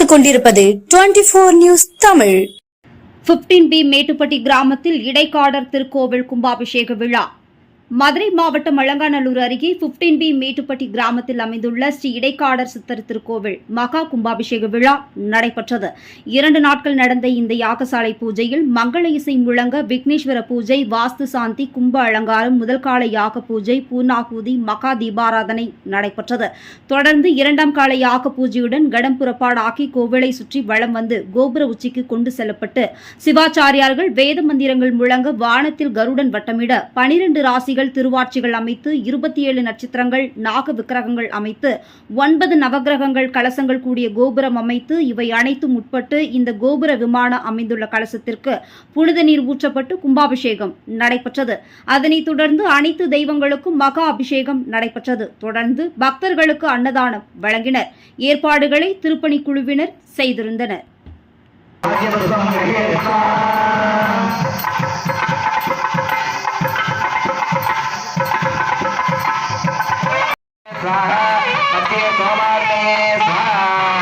பார்த்துக் கொண்டிருப்பது 24 news Tamil. 15B Mettupatti கிராமத்தில் இடைக்காடர் திருக்கோவில் கும்பாபிஷேக விழா. மதுரை மாவட்டம் அலங்காநல்லூர் அருகே 15B மேட்டுப்பட்டி கிராமத்தில் அமைந்துள்ள ஸ்ரீ இடைக்காடர் சித்தர் திருக்கோவில் மகா கும்பாபிஷேக விழா நடைபெற்றது. 2 நாட்கள் நடந்த இந்த யாகசாலை பூஜையில் மங்கள இசை முழங்க விக்னேஸ்வர பூஜை, வாஸ்து சாந்தி, கும்ப அலங்காரம், முதல் கால யாக பூஜை, பூர்ணாகூதி, மகா தீபாராதனை நடைபெற்றது. தொடர்ந்து 2ஆம் கால யாக பூஜையுடன் கடம் புறப்பாடாக்கி கோவிலை சுற்றி வலம் வந்து கோபுர உச்சிக்கு கொண்டு செல்லப்பட்டு சிவாச்சாரியார்கள் வேத மந்திரங்கள் முழங்க வானத்தில் கருடன் வட்டமிட 12 ராசிகள் திருவாட்சிகள் அமைத்து 27 நட்சத்திரங்கள் நாக விக்கிரகங்கள் அமைத்து 9 நவகிரகங்கள் கலசங்கள் கூடிய கோபுரம் அமைத்து இவை அனைத்தும் உட்பட்டு இந்த கோபுர விமானம் அமைந்துள்ள கலசத்திற்கு புனித நீர் ஊற்றப்பட்டு கும்பாபிஷேகம் நடைபெற்றது. அதனைத் தொடர்ந்து அனைத்து தெய்வங்களுக்கும் மகா அபிஷேகம் நடைபெற்றது. தொடர்ந்து பக்தர்களுக்கு அன்னதானம் வழங்கினர். ஏற்பாடுகளை திருப்பணி குழுவினர் செய்திருந்தனர். स्वाहा मध्य सोमार्ते स्वाहा